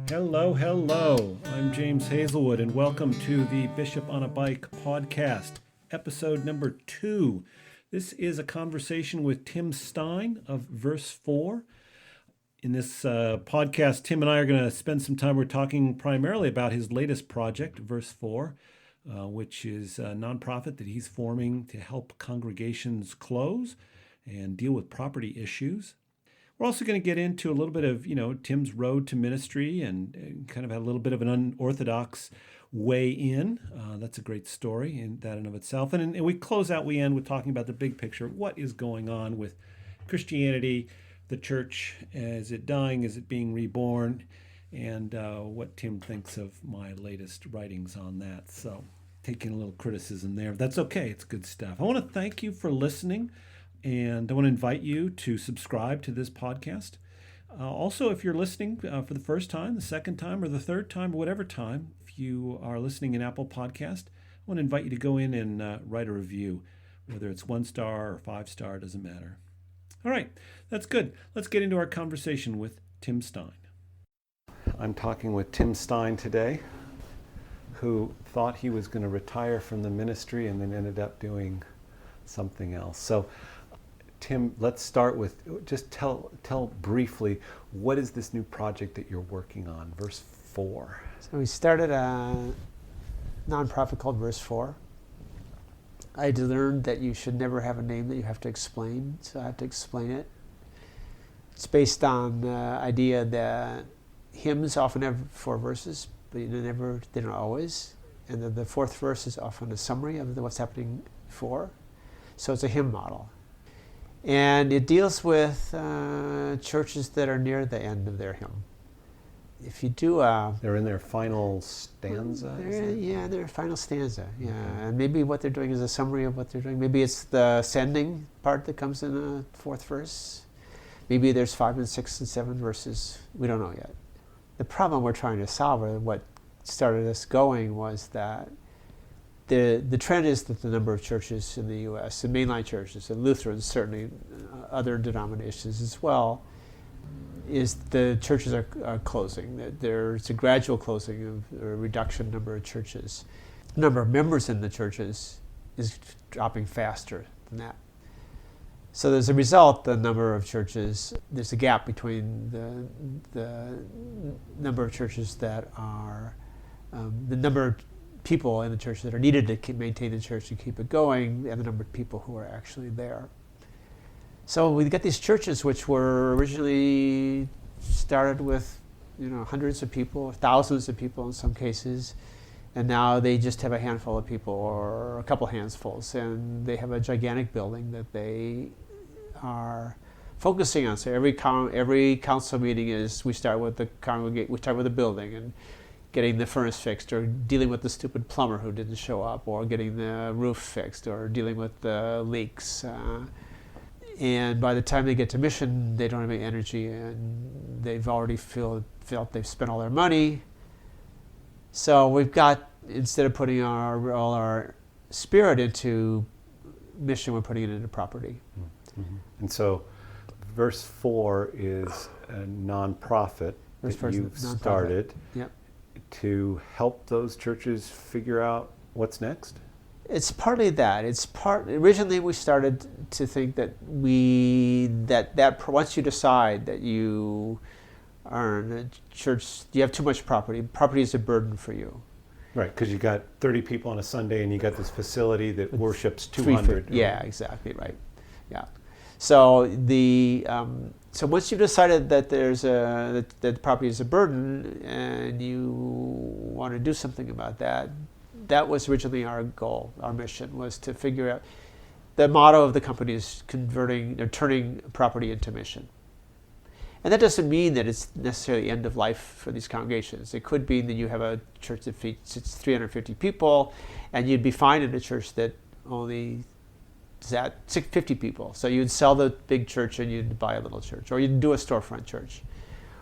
Hello, hello. I'm James Hazelwood, and welcome to the Bishop on a Bike podcast, episode number 2. This is a conversation with Tim Stein of Verse 4. In this podcast, Tim and I are going to spend some time. We're talking primarily about his latest project, Verse 4, which is a nonprofit that he's forming to help congregations close and deal with property issues. We're also going to get into a little bit of, Tim's road to ministry and kind of a little bit of an unorthodox way in. That's a great story in that and of itself. And we end with talking about the big picture. What is going on with Christianity, the church? Is it dying? Is it being reborn? And what Tim thinks of my latest writings on that. So taking a little criticism there. That's okay. It's good stuff. I want to thank you for listening. And I want to invite you to subscribe to this podcast. Also, if you're listening for the first time, the second time, or the third time, or whatever time, if you are listening in Apple Podcast, I want to invite you to go in and write a review, whether it's 1 star or 5 star, doesn't matter. All right, that's good. Let's get into our conversation with Tim Stein. I'm talking with Tim Stein today, who thought he was going to retire from the ministry and then ended up doing something else. So, Tim, let's start with just tell briefly, what is this new project that you're working on, Verse 4? So we started a nonprofit called Verse 4. I learned that you should never have a name that you have to explain, so I have to explain it. It's based on the idea that hymns often have 4 verses, but they don't always. And the 4th verse is often a summary of what's happening before. So it's a hymn model. And it deals with churches that are near the end of their hymn. If you do they're in their final stanza? Their final stanza, yeah. Okay. And maybe what they're doing is a summary of what they're doing. Maybe it's the sending part that comes in the 4th verse. Maybe there's 5 and 6 and 7 verses. We don't know yet. The problem we're trying to solve, or what started us going, was that the trend is that the number of churches in the U.S., the mainline churches, and Lutherans, certainly other denominations as well, is the churches are closing. That there's a gradual closing of a reduction in number of churches. The number of members in the churches is dropping faster than that. So as a result, the number of churches, there's a gap between the number of churches that are, the number of people in the church that are needed to maintain the church and keep it going, and the number of people who are actually there. So we got these churches which were originally started with, hundreds of people, thousands of people in some cases, and now they just have a handful of people or a couple handfuls, and they have a gigantic building that they are focusing on. So every council meeting is we start with the building and getting the furnace fixed, or dealing with the stupid plumber who didn't show up, or getting the roof fixed, or dealing with the leaks. And by the time they get to mission, they don't have any energy, and they've already felt they've spent all their money. So we've got, instead of putting all our spirit into mission, we're putting it into property. Mm-hmm. And so Verse 4 is a nonprofit that you've started. Yep. To help those churches figure out what's next? It's partly that. Originally we started to think that once you decide that you are in a church, you have too much property. Property is a burden for you. Right, because you got 30 people on a Sunday and you got this facility that worships 200. Yeah, exactly right. Yeah. So so once you've decided that that property is a burden and you want to do something about that, that was originally our goal. Our mission was to figure out. The motto of the company is turning property into mission. And that doesn't mean that it's necessarily end of life for these congregations. It could be that you have a church that feeds 350 people, and you'd be fine in a church that only is at 50 people. So you'd sell the big church and you'd buy a little church, or you'd do a storefront church,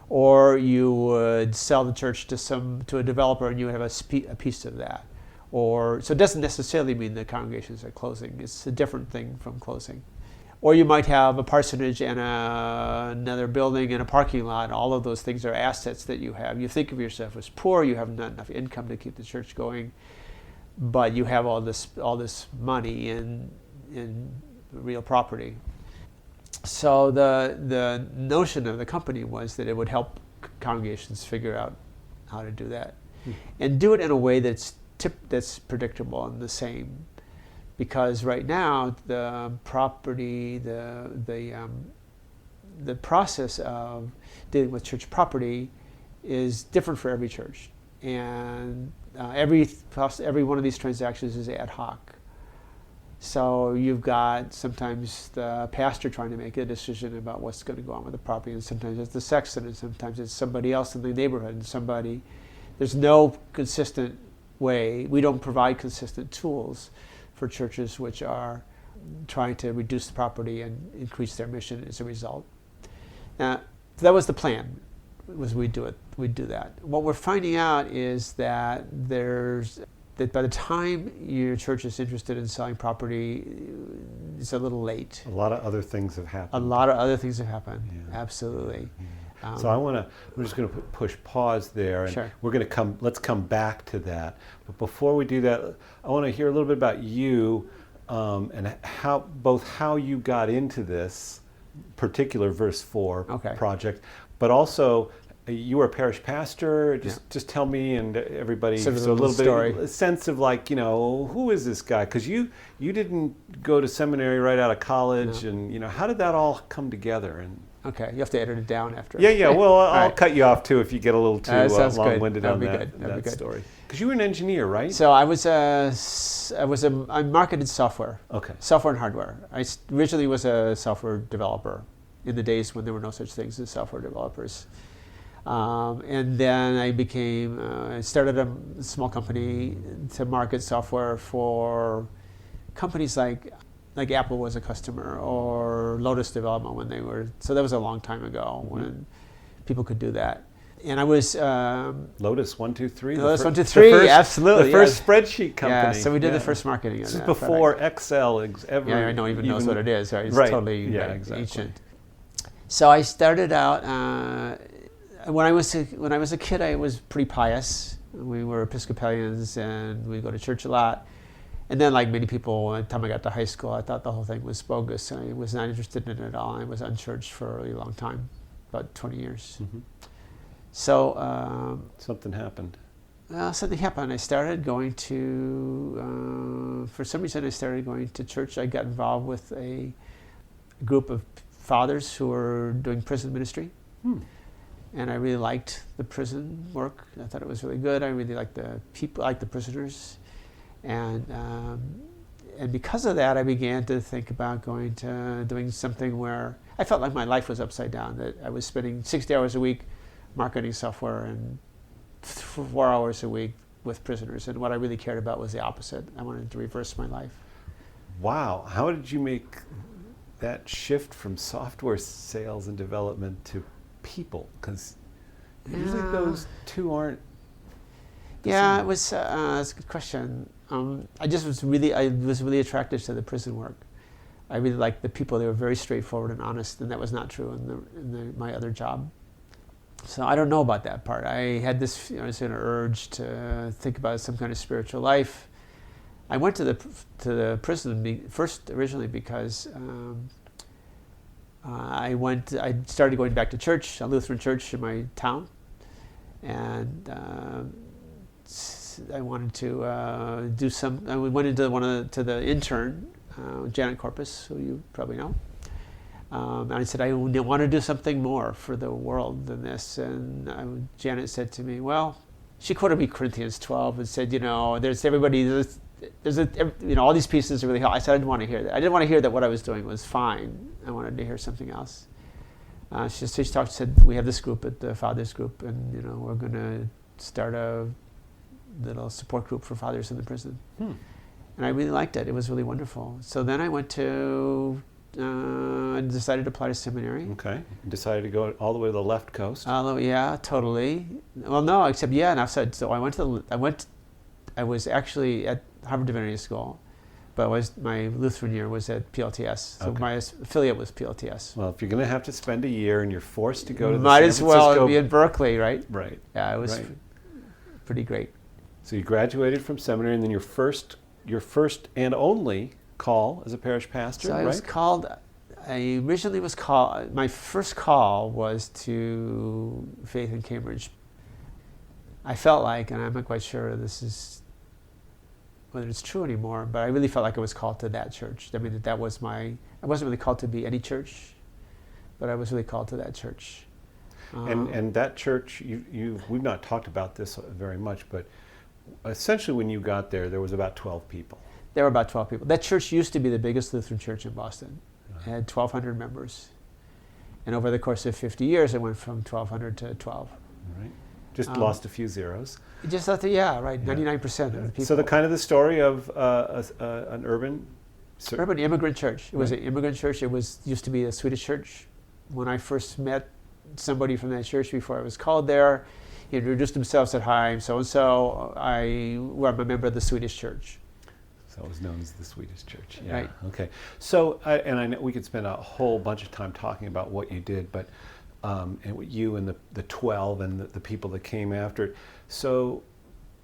or you would sell the church to a developer and you would have a piece of that. So it doesn't necessarily mean that congregations are closing. It's a different thing from closing. Or you might have a parsonage and another building and a parking lot. All of those things are assets that you have. You think of yourself as poor. You have not enough income to keep the church going, but you have all this money in real property. So the notion of the company was that it would help congregations figure out how to do that, and do it in a way that's predictable and the same. Because right now the property, the process of dealing with church property is different for every church, and every one of these transactions is ad hoc. So you've got sometimes the pastor trying to make a decision about what's going to go on with the property, and sometimes it's the sexton, and sometimes it's somebody else in the neighborhood, and there's no consistent way. We don't provide consistent tools for churches which are trying to reduce the property and increase their mission as a result. So that was the plan, was we'd do that. What we're finding out is that by the time your church is interested in selling property, it's a little late. A lot of other things have happened. Yeah. Absolutely. Yeah. So we're just going to push pause there, and sure. Let's come back to that. But before we do that, I want to hear a little bit about you, and how you got into this particular Verse 4 project, but also you were a parish pastor. Just tell me and everybody a little bit a sense of who is this guy? Because you didn't go to seminary right out of college, and how did that all come together? And okay, you have to edit it down after. Yeah. Well, I'll cut you off too if you get a little too long-winded on that story. Because you were an engineer, right? So I marketed software. Okay. Software and hardware. I originally was a software developer in the days when there were no such things as software developers. And then I started a small company to market software for companies like Apple was a customer, or Lotus Development so that was a long time ago when people could do that. And I was Lotus 123. Lotus 123, absolutely. The first spreadsheet company. Yeah, so we did the first marketing. This is before Excel ever. Yeah, no one even knows what it is. Right? It's totally ancient. So I started out. When I was a kid, I was pretty pious. We were Episcopalians, and we'd go to church a lot. And then, like many people, by the time I got to high school, I thought the whole thing was bogus, and I was not interested in it at all. I was unchurched for a really long time, about 20 years. Mm-hmm. So something happened. Something happened. I started going to, for some reason, I started going to church. I got involved with a group of fathers who were doing prison ministry. And I really liked the prison work. I thought it was really good. I really liked the people, liked the prisoners. And because of that, I began to think about doing something where I felt like my life was upside down, that I was spending 60 hours a week marketing software and 4 hours a week with prisoners. And what I really cared about was the opposite. I wanted to reverse my life. Wow. How did you make that shift from software sales and development to people? Because usually those two aren't the same. It was that's a good question. I was really attracted to the prison work. I really liked the people. They were very straightforward and honest, and that was not true in my other job. So I don't know about that part. I had this urge to think about some kind of spiritual life. I went to the prison first originally because I started going back to church, a Lutheran church in my town, and I wanted to do some. We went into to the intern, Janet Corpus, who you probably know. And I said, I want to do something more for the world than this. And Janet said to me, well, she quoted me Corinthians 12 and said, there's all these pieces are really helpful. I said, I didn't want to hear that. I didn't want to hear that what I was doing was fine. I wanted to hear something else. She said, we have this group at the Fathers Group, and we're going to start a little support group for fathers in the prison. And I really liked it. It was really wonderful. So then I went to and decided to apply to seminary. Okay. Decided to go all the way to the left coast. Yeah, totally. Well, no, except and I said so. I was actually at Harvard Divinity School, but my Lutheran year was at PLTS, so Okay. my affiliate was PLTS. Well, if you're going to have to spend a year and you're forced to go to the Might San as well Francisco... be in Berkeley, right? Right. Yeah, it was Right. pretty great. So you graduated from seminary, and then your first and only call as a parish pastor, So I right? was called. I originally was called. My first call was to Faith in Cambridge. I felt like, and I'm not quite sure whether it's true anymore, but I really felt like I was called to that church. I mean, that was I wasn't really called to be any church, but I was really called to that church. And that church, we've not talked about this very much, but essentially when you got there was about 12 people. There were about 12 people. That church used to be the biggest Lutheran church in Boston. It had 1,200 members. And over the course of 50 years, it went from 1,200 to 12. Right. Just lost a few zeros. Just thought that, yeah, right, 99% of the people. So the story of an urban immigrant church. It was Right. an immigrant church. It used to be a Swedish church. When I first met somebody from that church before I was called there, he introduced himself, said, "Hi, I'm so-and-so. I'm a member of the Swedish church." So it was known as the Swedish church. Yeah. Right. Okay. So, and I know we could spend a whole bunch of time talking about what you did, but and what you and the 12 and the people that came after it. So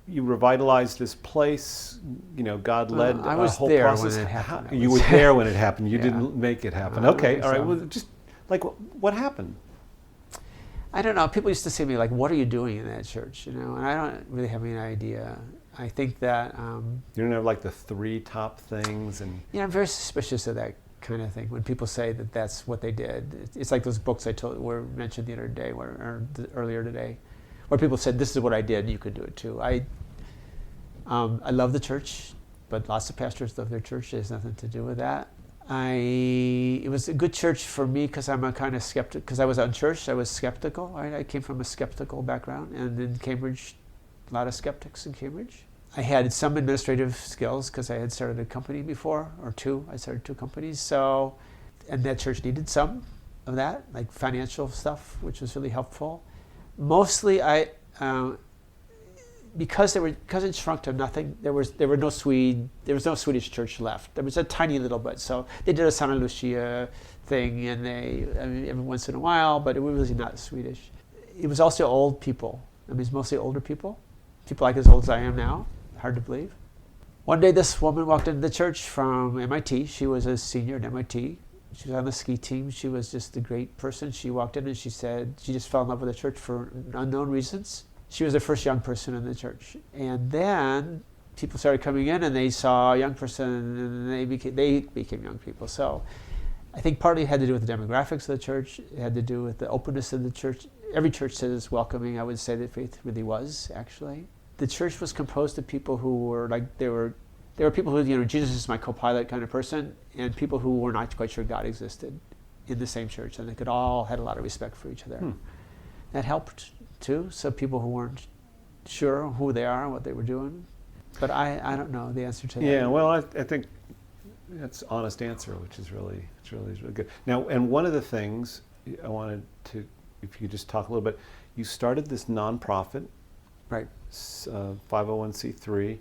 you revitalized this place. You know, God led I was a whole there process. when it happened. You were there when it happened. You Yeah. didn't make it happen. I Okay. think All right. so. Well, just like what happened? I don't know. People used to say to me, like, "What are you doing in that church?" You know, and I don't really have any idea. I think that You don't have like the 3 top things and. I'm very suspicious of that kind of thing. When people say that that's what they did, it's like those books were mentioned the other day, earlier today, where people said, "This is what I did. You could do it too." I love the church, but lots of pastors love their church. It has nothing to do with that. It was a good church for me because I'm a kind of skeptic. Because I was unchurched, I was skeptical. Right? I came from a skeptical background, and in Cambridge, a lot of skeptics in Cambridge. I had some administrative skills because I had started a company before, or 2. I started 2 companies. So, and that church needed some of that, like financial stuff, which was really helpful. Mostly, because it shrunk to nothing. There was no Swedish church left. There was a tiny little bit. So they did a Santa Lucia thing, and every once in a while, but it was really not Swedish. It was also old people. I mean, it's mostly older people like as old as I am now. Hard to believe. One day, this woman walked into the church from MIT. She was a senior at MIT. She was on the ski team. She was just a great person. She walked in and she said she just fell in love with the church for unknown reasons. She was the first young person in the church. And then people started coming in and they saw a young person and they became young people. So I think partly it had to do with the demographics of the church. It had to do with the openness of the church. Every church says welcoming. I would say that Faith really was, actually. The church was composed of people who were like, there were people who, Jesus is my co-pilot kind of person, and people who were not quite sure God existed in the same church, and they all had a lot of respect for each other. That helped too. So people who weren't sure who they are and what they were doing. But I don't know the answer to that. Yeah, well, I think that's an honest answer, which is really good. Now, and one of the things I wanted to, if you could just talk a little bit, you started this nonprofit, Right. 501c3,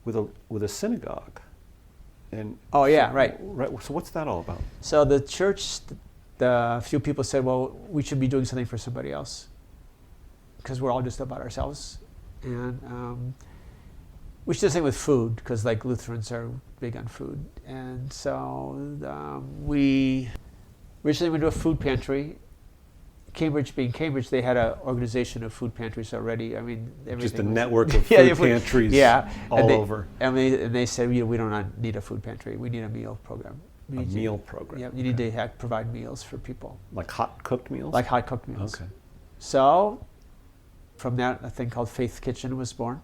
with a synagogue. And Oh yeah, right. Right. So what's that all about? So the church, a few people said, well, we should be doing something for somebody else, because we're all just about ourselves. And we should do something with food, because like Lutherans are big on food. And so we originally went to a food pantry. Cambridge being Cambridge, they had an organization of food pantries already. I mean, everything. Just a was, network of food pantries all over. And they said, we don't need a food pantry. We need a meal program. Meal program. Yeah, you need to provide meals for people. Like hot cooked meals? Like hot cooked meals. Okay. So from that, a thing called Faith Kitchen was born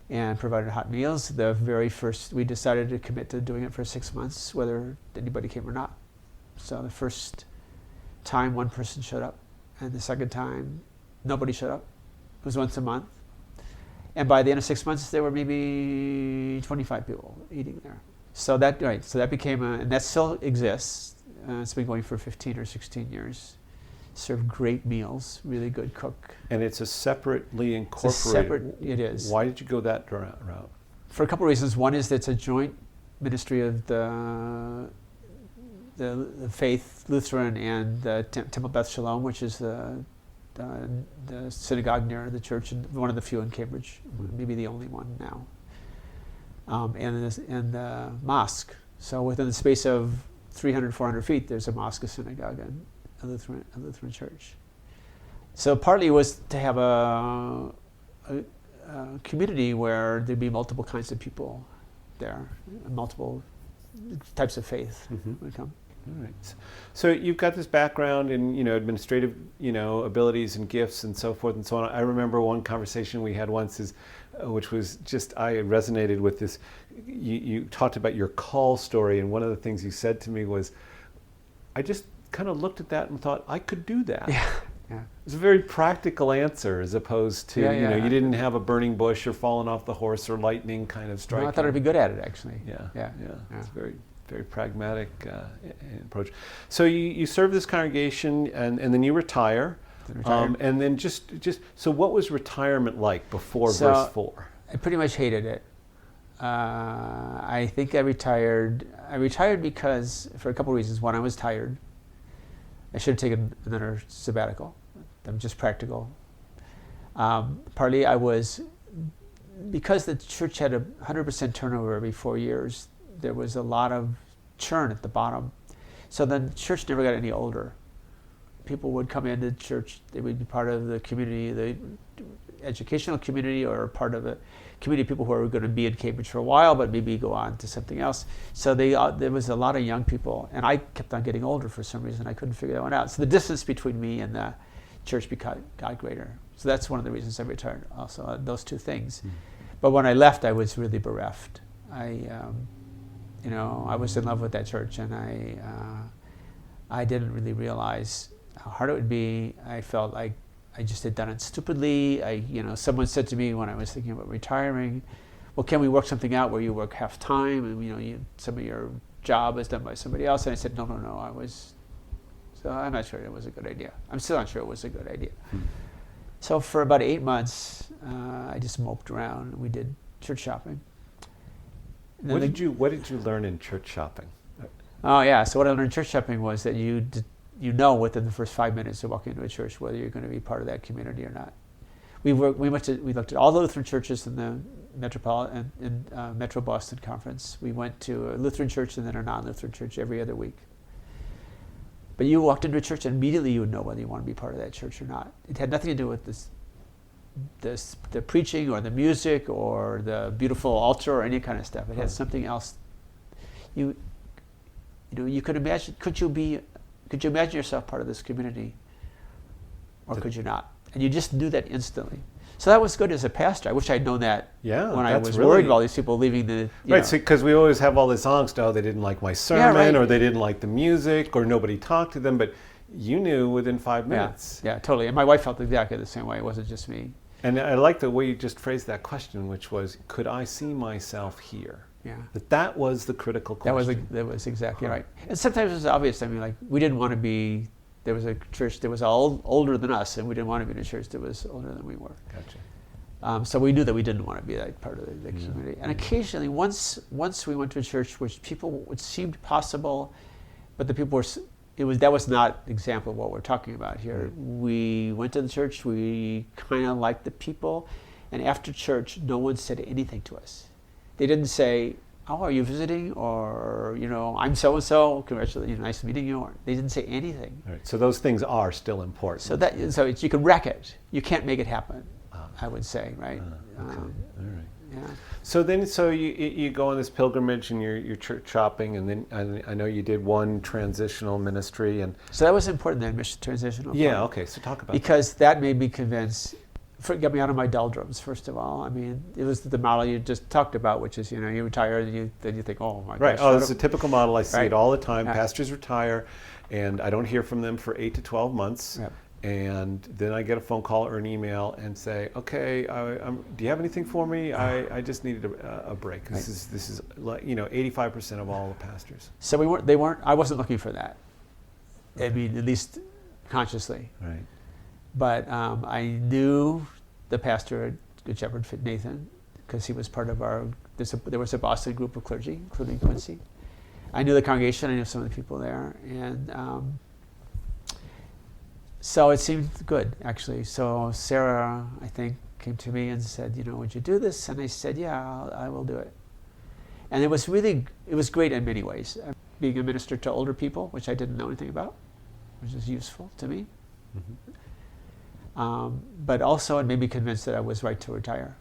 and provided hot meals. The very first, we decided to commit to doing it for 6 months, whether anybody came or not. So the first time, one person showed up. And the second time, nobody showed up. It was once a month. And by the end of 6 months, there were maybe 25 people eating there. So that became and that still exists. It's been going for 15 or 16 years. Serve great meals, really good cook. And it's a separately incorporated. It is. Why did you go that route? For a couple of reasons. One is that it's a joint ministry of the Faith Lutheran and the Temple Beth Shalom, which is the synagogue near the church, and one of the few in Cambridge, maybe the only one now, and the mosque. So within the space of 300, 400 feet, there's a mosque, a synagogue, and a Lutheran church. So partly it was to have a community where there'd be multiple kinds of people there, multiple types of faith would come. All right. So you've got this background in, administrative, abilities and gifts and so forth and so on. I remember one conversation we had once which was just, I resonated with this. You talked about your call story, and one of the things you said to me was, I just kind of looked at that and thought, I could do that. Yeah. It's a very practical answer, as opposed to, you didn't have a burning bush or falling off the horse or lightning kind of striking. No, I thought I'd be good at it, actually. Yeah. It's very, very pragmatic approach. So you serve this congregation, and then you retire. And then just so what was retirement like before verse 4? I pretty much hated it. I think I retired. I retired because, for a couple of reasons. One, I was tired. I should have taken another sabbatical. I'm just practical. Partly I was, because the church had 100% turnover every 4 years, there was a lot of churn at the bottom. So then the church never got any older. People would come into church, they would be part of the community, the educational community, or part of a community of people who are going to be in Cambridge for a while, but maybe go on to something else. So there was a lot of young people, and I kept on getting older for some reason. I couldn't figure that one out. So the distance between me and the church got greater. So that's one of the reasons I retired, also, those two things. But when I left, I was really bereft. I was in love with that church, and I didn't really realize how hard it would be. I felt like I just had done it stupidly. Someone said to me when I was thinking about retiring, well, can we work something out where you work half time and some of your job is done by somebody else? And I said, no. So I'm not sure it was a good idea. I'm still not sure it was a good idea. So for about 8 months, I just moped around. We did church shopping. What did you learn in church shopping? Oh yeah, so what I learned in church shopping was that you within the first 5 minutes of walking into a church whether you're going to be part of that community or not. We looked at all the Lutheran churches in the Metro Boston Conference. We went to a Lutheran church and then a non-Lutheran church every other week. But you walked into a church and immediately you would know whether you want to be part of that church or not. It had nothing to do with the preaching or the music or the beautiful altar or any kind of stuff. It had something else. You could imagine. Could you imagine yourself part of this community, or could you not? And you just knew that instantly. So that was good as a pastor. I wish I'd known that when I was worried about all these people leaving the... Right, because we always have all this angst, they didn't like my sermon, or they didn't like the music, or nobody talked to them, but you knew within 5 minutes. Yeah, totally. And my wife felt exactly the same way. It wasn't just me. And I like the way you just phrased that question, which was, could I see myself here? Yeah. That was the critical question. That was exactly right. And sometimes it was obvious. I mean, we didn't want to be... There was a church that was older than us, and we didn't want to be in a church that was older than we were. Gotcha. So we knew that we didn't want to be that part of the community. And occasionally, once we went to a church which it seemed possible, but the people were... that was not an example of what we're talking about here. We went to the church, we kind of liked the people, and after church, no one said anything to us. They didn't say, "Oh, are you visiting?" or "I'm so and so. Congratulations, nice meeting you." Or they didn't say anything. All right. So those things are still important. So you can wreck it. You can't make it happen. I would say, right? Okay. All right. Yeah. So you go on this pilgrimage and you're church shopping, and then I know you did one transitional ministry, and so that was important. That mission transitional. Yeah. part. Okay. So talk about because that made me convinced. Got me out of my doldrums, first of all. I mean, it was the model you just talked about, which is, you retire and then you think, oh my gosh. Right. Oh, it's a typical model. I see it all the time. Yeah. Pastors retire, and I don't hear from them for 8 to 12 months. Yep. And then I get a phone call or an email and say, okay, do you have anything for me? I just needed a break. This is 85% of all the pastors. So I wasn't looking for that. I mean, at least consciously. Right. But I knew the pastor at Good Shepherd, Nathan, because he was part of there was a Boston group of clergy, including Quincy. I knew the congregation. I knew some of the people there, and so it seemed good, actually. So Sarah, I think, came to me and said, would you do this? And I said, yeah, I will do it. And it was great in many ways. Being a minister to older people, which I didn't know anything about, which was useful to me. Mm-hmm. But also it made me convinced that I was right to retire.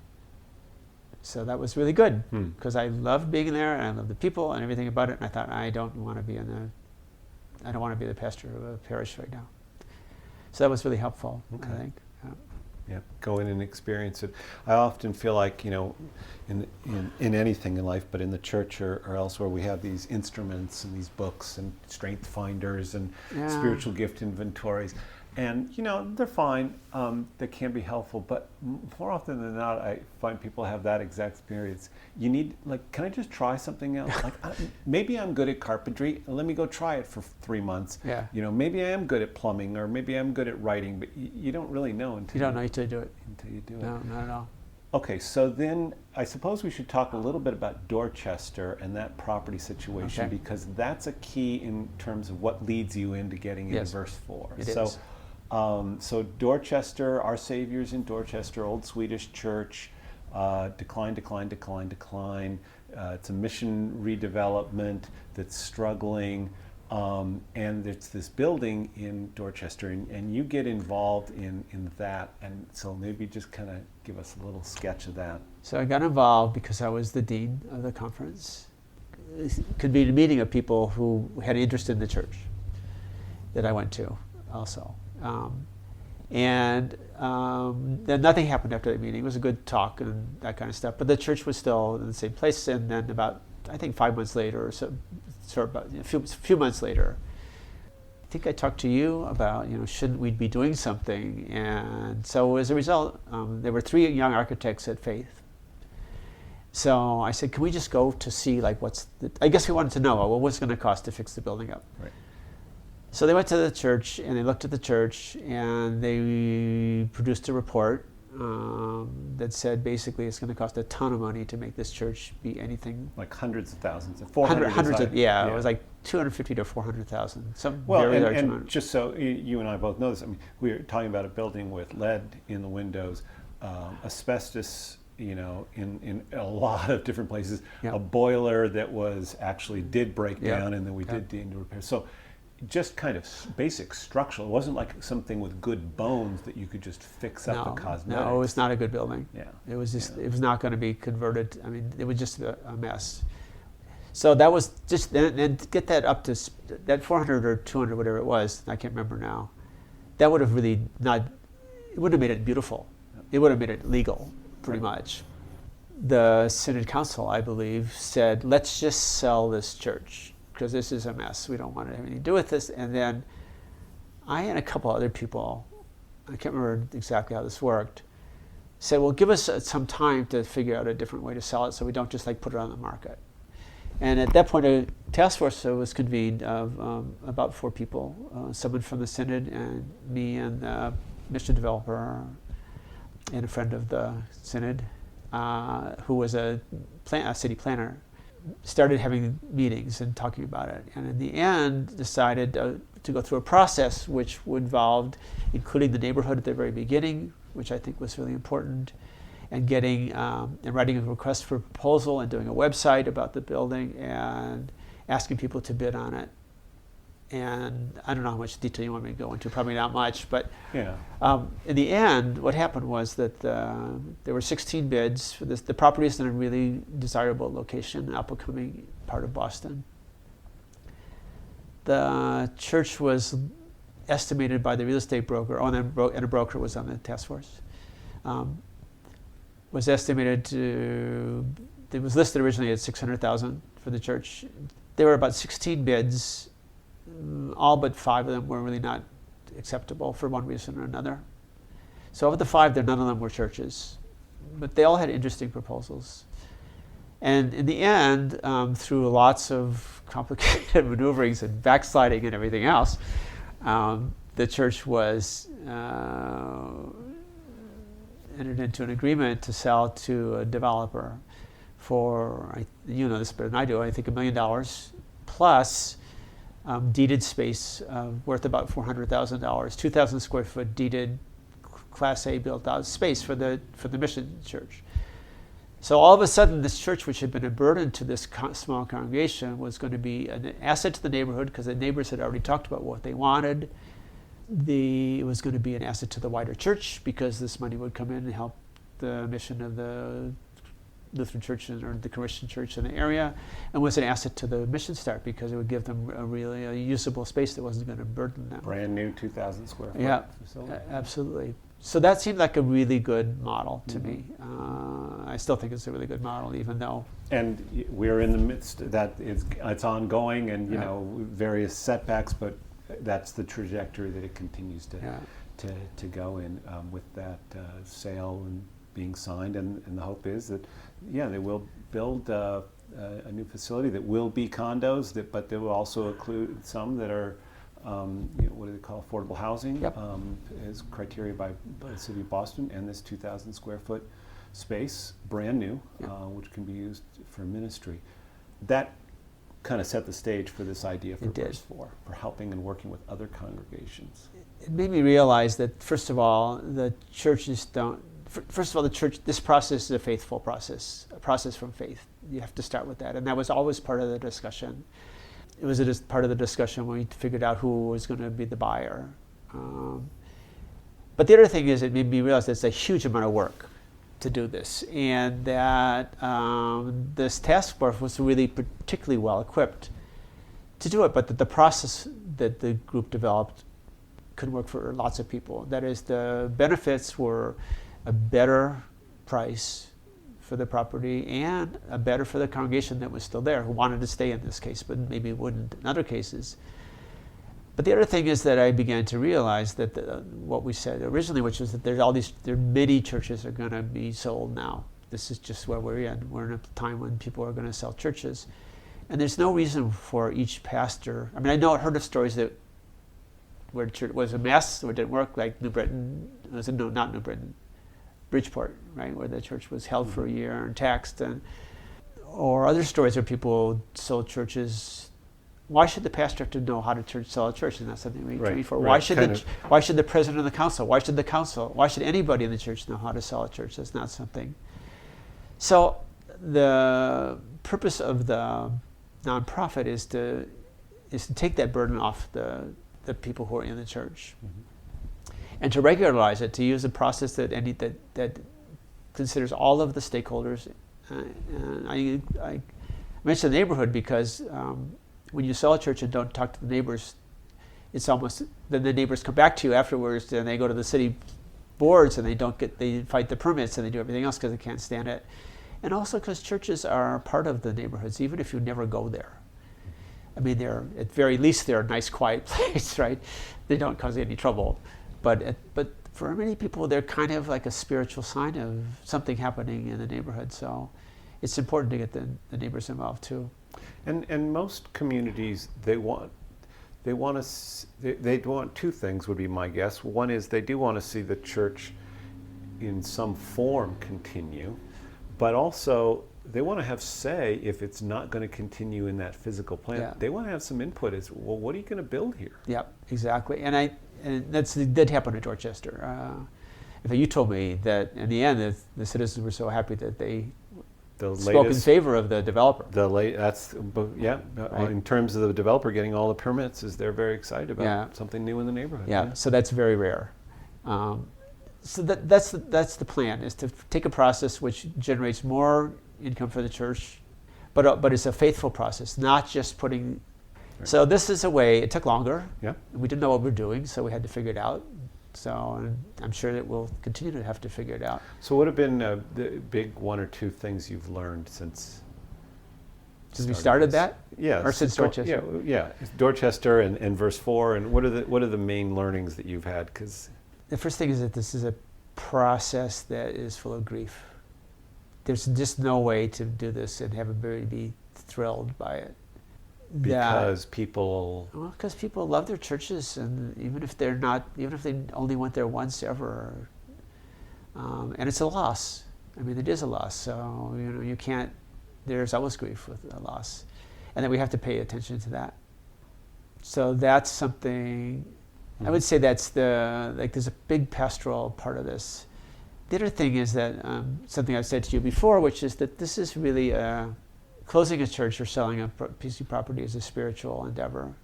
So that was really good, because I loved being there and I loved the people and everything about it. And I thought, I don't want to be the pastor of a parish right now. So that was really helpful, I think. Yeah, go in and experience it. I often feel like, in anything in life, but in the church or elsewhere, we have these instruments and these books and strength finders and spiritual gift inventories. And, they're fine. They can be helpful. But more often than not, I find people have that exact experience. You need, can I just try something else? Maybe I'm good at carpentry. Let me go try it for 3 months. Yeah. Maybe I am good at plumbing, or maybe I'm good at writing. But you don't really know until you don't know until you do it. Until you do it. No, not at all. Okay, so then I suppose we should talk a little bit about Dorchester and that property situation, because that's a key in terms of what leads you into getting into verse 4. It is. So Dorchester, Our Savior's in Dorchester, old Swedish church, decline. It's a mission redevelopment that's struggling, and it's this building in Dorchester, and you get involved in that, and so maybe just kind of give us a little sketch of that. So I got involved because I was the dean of the conference. It could be a meeting of people who had interest in the church that I went to also. Then nothing happened after that meeting. It was a good talk and that kind of stuff, but the church was still in the same place. And then about, I think 5 months later, or so about a few months later, I think I talked to you about, shouldn't we be doing something? And so as a result, there were 3 young architects at Faith. So I said, can we just go to see, I guess we wanted to know, what's it going to cost to fix the building up? Right. So they went to the church and they looked at the church and they produced a report that said basically it's going to cost a ton of money to make this church be anything. Like hundreds of thousands, 400. It was like 250 to 400,000. Some very large amount. Just so you and I both know this, we were talking about a building with lead in the windows, asbestos, in a lot of different places, a boiler that did break down, and then we did need to repair. So just kind of basic structural. It wasn't like something with good bones that you could just fix up the cosmetics. No, it was not a good building. Yeah. It was just, it was not going to be converted. It was just a mess. So that was just, and to get that up to, that 400 or 200, whatever it was, I can't remember now, that would have really not, it wouldn't have made it beautiful. It would have made it legal, pretty much. The Synod Council, I believe, said, let's just sell this church, because this is a mess. We don't want to have anything to do with this. And then I and a couple other people, I can't remember exactly how this worked, said, well, give us some time to figure out a different way to sell it so we don't just put it on the market. And at that point, a task force was convened of about 4 people, someone from the Synod and me and the mission developer and a friend of the Synod, who was a city planner. Started having meetings and talking about it, and in the end decided to go through a process which involved including the neighborhood at the very beginning, which I think was really important, and getting and writing a request for proposal and doing a website about the building and asking people to bid on it. And I don't know how much detail you want me to go into, probably not much, but in the end, what happened was that there were 16 bids for this. The property is in a really desirable location, an up-and-coming part of Boston. The church was estimated by the real estate broker, and a broker was on the task force, was estimated to, it was listed originally at $600,000 for the church. There were about 16 bids. All but 5 of them were really not acceptable for one reason or another. So of the 5, none of them were churches, but they all had interesting proposals. And in the end, through lots of complicated maneuverings and backsliding and everything else, the church was entered into an agreement to sell to a developer for, you know this better than I do, I think $1 million plus deeded space worth about $400,000, 2,000 square foot deeded Class A built out space for the mission church. So all of a sudden, this church, which had been a burden to this small congregation, was going to be an asset to the neighborhood because the neighbors had already talked about what they wanted. It was going to be an asset to the wider church because this money would come in and help the mission of the Lutheran church or the Christian church in the area, and was an asset to the mission start because it would give them a usable space that wasn't going to burden them. Brand new 2,000 square foot facility. Absolutely. So that seemed like a really good model to me. I still think it's a really good model, even though. And we're in the midst of that. It's ongoing, and various setbacks, but that's the trajectory that it continues to go in with that sale and being signed. And the hope is that they will build a new facility that will be condos, but they will also include some that are. What do they call affordable housing? Yep. Is criteria by the city of Boston, and this 2,000 square foot space, brand new, which can be used for ministry. That kind of set the stage for this idea for verse 4, for helping and working with other congregations. It made me realize that, first of all, the churches don't. First of all, the church. This process is a faithful process, a process from faith. You have to start with that, and that was always part of the discussion. It was just part of the discussion when we figured out who was going to be the buyer. But the other thing is, it made me realize that it's a huge amount of work to do this, and that this task force was really particularly well equipped to do it, but that the process that the group developed could work for lots of people. That is, the benefits were a better price for the property and a better for the congregation that was still there, who wanted to stay in this case, but maybe wouldn't in other cases. But the other thing is that I began to realize that what we said originally, which is that there are many churches are going to be sold now. This is just where we're in. We're in a time when people are going to sell churches. And there's no reason for each pastor. I mean, I heard of stories where the church was a mess, or it didn't work, like New Britain. Not New Britain. Bridgeport, right, where the church was held for a year and taxed, or other stories where people sold churches. Why should the pastor have to know how to sell a church? And that's something we train for. Why should the president of the council? Why should anybody in the church know how to sell a church? That's not something. So the purpose of the nonprofit is to take that burden off the people who are in the church. Mm-hmm. And to regularize it, to use a process that considers all of the stakeholders. And I mentioned the neighborhood because when you sell a church and don't talk to the neighbors, it's almost, then the neighbors come back to you afterwards, and they go to the city boards and they fight the permits and they do everything else because they can't stand it. And also because churches are part of the neighborhoods, even if you never go there. I mean, at very least they're a nice, quiet place, right? They don't cause any trouble. But for many people, they're kind of like a spiritual sign of something happening in the neighborhood. So it's important to get the neighbors involved too. And most communities, they want two things, would be my guess. One is they do want to see the church in some form continue, but also they want to have say if it's not going to continue in that physical plan. Yeah. They want to have some input as, well, what are you going to build here? Yep, exactly. And that happened in Dorchester. If you told me that in the end the citizens were so happy that they spoke in favor of the developer. In terms of the developer getting all the permits, they're very excited about something new in the neighborhood. Yeah, so that's very rare. So that's the plan, is to take a process which generates more income for the church, but it's a faithful process, not just putting. Right. So this is a way. It took longer. Yeah. We didn't know what we were doing, so we had to figure it out. So and I'm sure that we'll continue to have to figure it out. So what have been the big one or two things you've learned since we started that? Yeah. Or since Dorchester? Yeah. Dorchester and verse 4, and what are the main learnings that you've had? Because the first thing is that this is a process that is full of grief. There's just no way to do this and have everybody be thrilled by it. Because people love their churches, and even if they only went there once ever, and it's a loss. I mean, it is a loss. So you can't there's always grief with a loss, and that we have to pay attention to that. So that's something, I would say that's there's a big pastoral part of this. The other thing is that something I've said to you before, which is that this is really closing a church or selling a piece of property is a spiritual endeavor.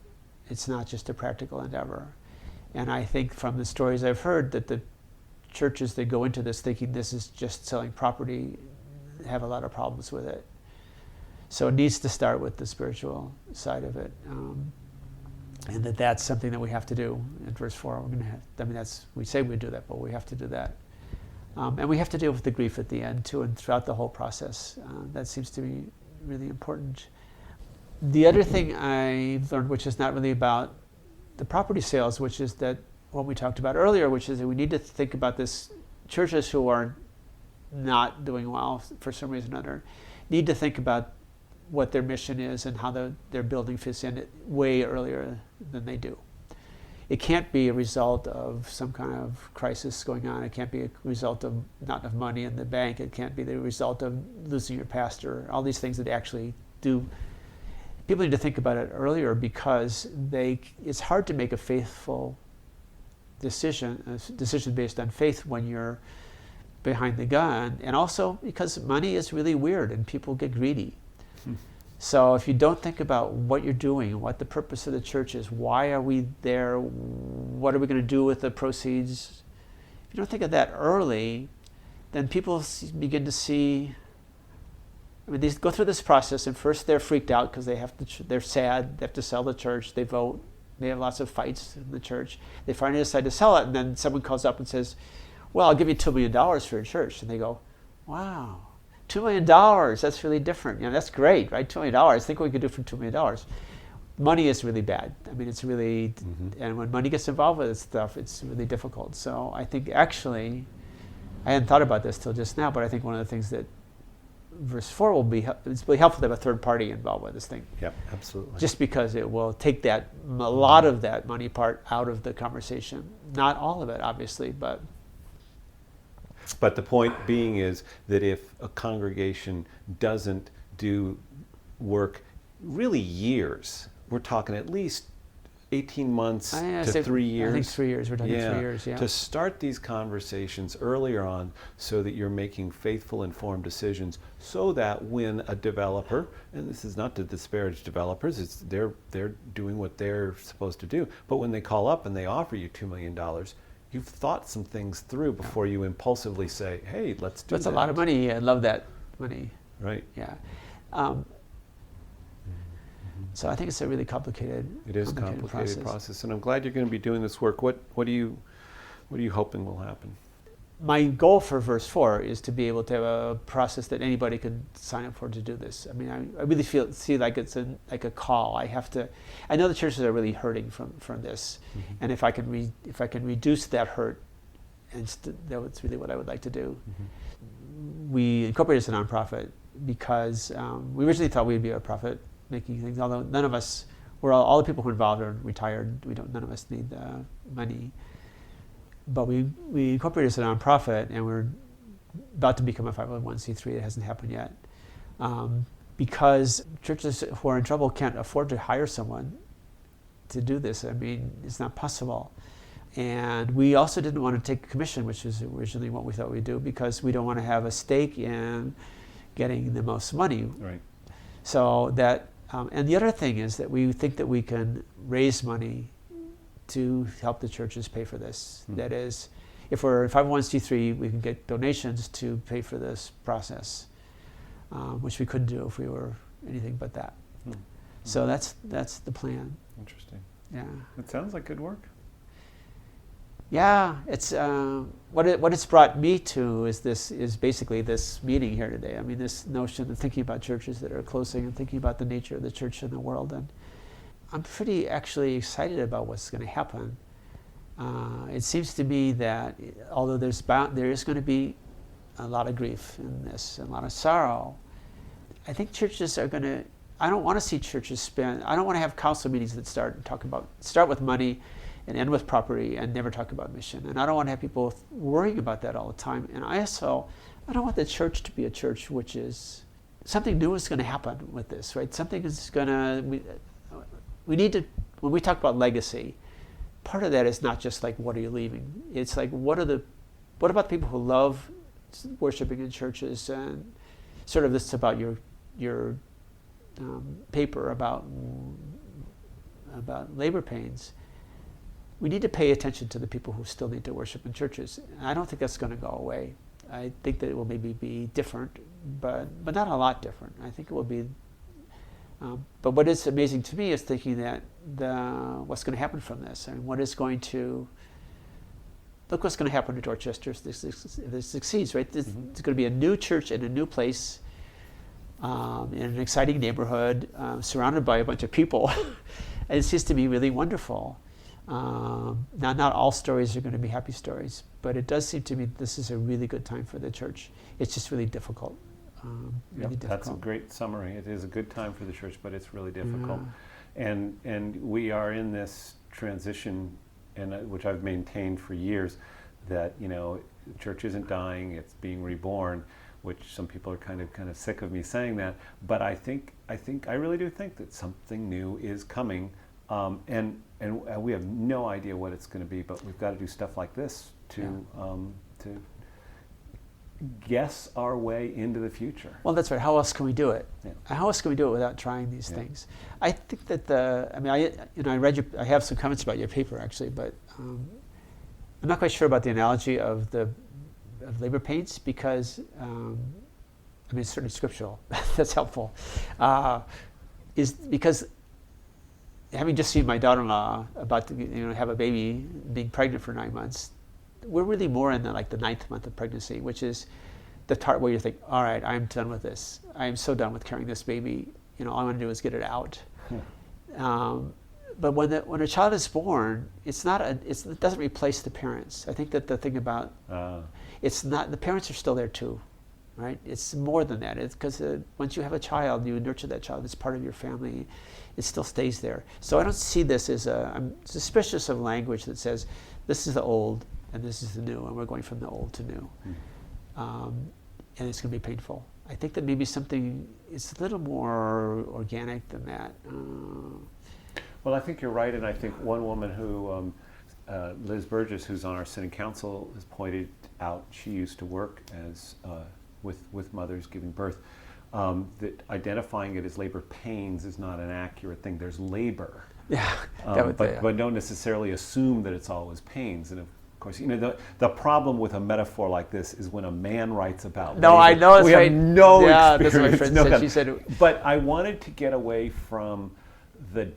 It's not just a practical endeavor. And I think from the stories I've heard that the churches that go into this thinking this is just selling property have a lot of problems with it. So it needs to start with the spiritual side of it. And that's something that we have to do. In verse 4, we're going to have, we say we do that, but we have to do that. And we have to deal with the grief at the end too, and throughout the whole process. That seems to be really important. The other thing I've learned, which is not really about the property sales, which is that what we talked about earlier, which is that we need to think about this. Churches who are not doing well for some reason or another need to think about what their mission is and how their building fits in it way earlier than they do. It can't be a result of some kind of crisis going on. It can't be a result of not enough money in the bank. It can't be the result of losing your pastor. All these things that actually do. People need to think about it earlier because it's hard to make a faithful decision based on faith when you're behind the gun, and also because money is really weird and people get greedy. So if you don't think about what you're doing, what the purpose of the church is, why are we there, what are we going to do with the proceeds, if you don't think of that early, then people begin to see, they go through this process, and first they're freaked out because they're sad, they have to sell the church, they vote, they have lots of fights in the church. They finally decide to sell it, and then someone calls up and says, well, I'll give you $2 million for your church. And they go, wow, $2 million, that's really different. That's great, right? $2 million, think what we could do for $2 million. Money is really bad. It's really, and when money gets involved with this stuff, it's really difficult. So I think actually, I hadn't thought about this till just now, but I think one of the things that verse 4 will be, it's really helpful to have a third party involved with this thing. Yep, absolutely. Just because it will take a lot of that money part out of the conversation. Not all of it, obviously, but the point being is that if a congregation doesn't do work really years, we're talking at least 18 months to 3 years. I think 3 years, we're talking 3 years, To start these conversations earlier on so that you're making faithful, informed decisions so that when a developer, and this is not to disparage developers, they're doing what they're supposed to do, but when they call up and they offer you $2 million, you've thought some things through before you impulsively say, hey, let's do that. That's a lot of money. I love that money. Right. Yeah. So I think it's a really complicated process. And I'm glad you're going to be doing this work. What are you hoping will happen? My goal for verse 4 is to be able to have a process that anybody can sign up for to do this. I really see like it's like a call. I know the churches are really hurting from this, and if I can reduce that hurt, that's really what I would like to do. We incorporated as a nonprofit because we originally thought we'd be a profit-making thing. Although none of us, all the people who are involved are retired. None of us need money. But we incorporated as a nonprofit, and we're about to become a 501c3. It hasn't happened yet. Because churches who are in trouble can't afford to hire someone to do this. It's not possible. And we also didn't want to take a commission, which is originally what we thought we'd do, because we don't want to have a stake in getting the most money. Right. So that, and the other thing is that we think that we can raise money to help the churches pay for this. That is, if we're 501c3, we can get donations to pay for this process, which we couldn't do if we were anything but that. So that's the plan. Interesting. Yeah. It sounds like good work. Yeah, it's what it's brought me to is basically this meeting here today. This notion of thinking about churches that are closing and thinking about the nature of the church in the world, and I'm pretty actually excited about what's going to happen. It seems to me that although there is going to be a lot of grief in this, and a lot of sorrow, I think churches are going to. I don't want to see churches I don't want to have council meetings that start with money and end with property and never talk about mission. And I don't want to have people worrying about that all the time. And I don't want the church to be a church which is something new is going to happen with this, right? Something is going to, we need to, when we talk about legacy, part of that is not just like, what are you leaving? It's like, what about the people who love worshiping in churches? And sort of this about your paper about labor pains. We need to pay attention to the people who still need to worship in churches. And I don't think that's going to go away. I think that it will maybe be different, but not a lot different. I think it will be. But what is amazing to me is thinking that what's going to happen from this, and what is going to look what's going to happen to Dorchester if this succeeds. Right, it's going to be a new church in a new place, in an exciting neighborhood, surrounded by a bunch of people. And it seems to be really wonderful. Now, not all stories are going to be happy stories, but it does seem to me this is a really good time for the church. It's just really difficult. Really difficult. That's a great summary. It is a good time for the church, but it's really difficult. And we are in this transition, and which I've maintained for years, that the church isn't dying; it's being reborn. Which some people are kind of sick of me saying that, but I really do think that something new is coming. And we have no idea what it's going to be, but we've got to do stuff like this to guess our way into the future. Well, that's right. How else can we do it? Yeah. How else can we do it without trying these things? I think that I have some comments about your paper actually, but I'm not quite sure about the analogy of labor pains because it's certainly scriptural. That's helpful. Is because having just seen my daughter-in-law about to have a baby, being pregnant for 9 months, we're really more in the 9th month of pregnancy, which is the part where you think, all right, I'm done with this. I am so done with carrying this baby. All I want to do is get it out. But when a child is born, it doesn't replace the parents. I think that the thing about it's not, the parents are still there too, right? It's more than that. It's because once you have a child, you nurture that child. It's part of your family. It still stays there. So I don't see this as I'm suspicious of language that says this is the old and this is the new, and we're going from the old to new. And it's going to be painful. I think that maybe something is a little more organic than that. Well, I think you're right, and I think one woman who, Liz Burgess, who's on our Synod Council, has pointed out she used to work as with mothers giving birth, that identifying it as labor pains is not an accurate thing. There's labor, but don't necessarily assume that it's always pains. And of course, the problem with a metaphor like this is when a man writes about labor. I know we have no experience. That's what my friend said. She said but I wanted to get away from the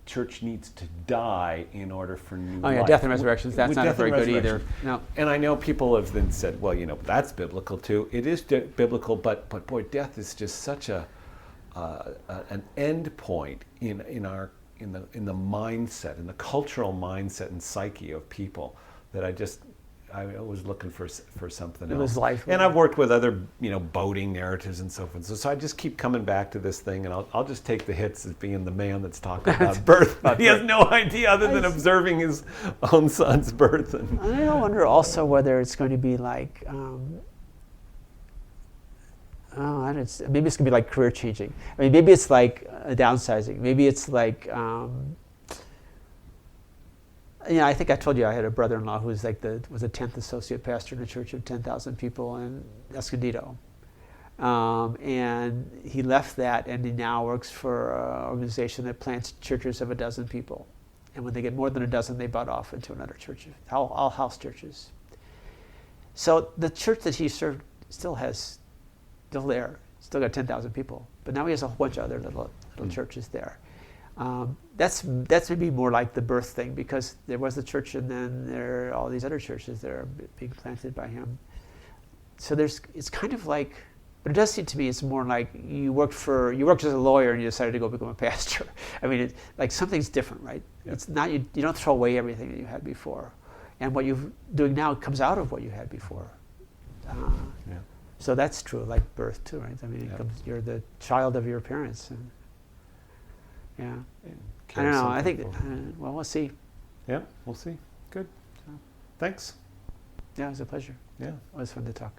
church needs to die in order for new life. Death and resurrections. That's not very good either. No. And I know people have then said, well, that's biblical too. It is biblical, but boy, death is just such an end point in the mindset, in the cultural mindset and psyche of people that I was looking for something else. It was life. And I've worked with other, boating narratives and so forth. So I just keep coming back to this thing, and I'll just take the hits as being the man that's talking about birth. He has no idea other than observing his own son's birth. And I wonder also whether it's going to be like, maybe it's going to be like career changing. Maybe it's like downsizing. Maybe it's like. I think I told you I had a brother-in-law who was was a 10th associate pastor in a church of 10,000 people in Escondido. And he left that, and he now works for an organization that plants churches of 12 people. And when they get more than 12, they bud off into another church, all house churches. So the church that he served still there, still got 10,000 people. But now he has a whole bunch of other little churches there. That's maybe more like the birth thing, because there was the church and then there are all these other churches that are being planted by him. So it's kind of like, but it does seem to me it's more like you worked as a lawyer and you decided to go become a pastor. Something's different, right? Yeah. It's not, you don't throw away everything that you had before. And what you're doing now comes out of what you had before. So that's true, like birth too, right? You're the child of your parents. I don't know. I think, we'll see. Yeah, we'll see. Good. Thanks. Yeah, it was a pleasure. Yeah. It was fun to talk.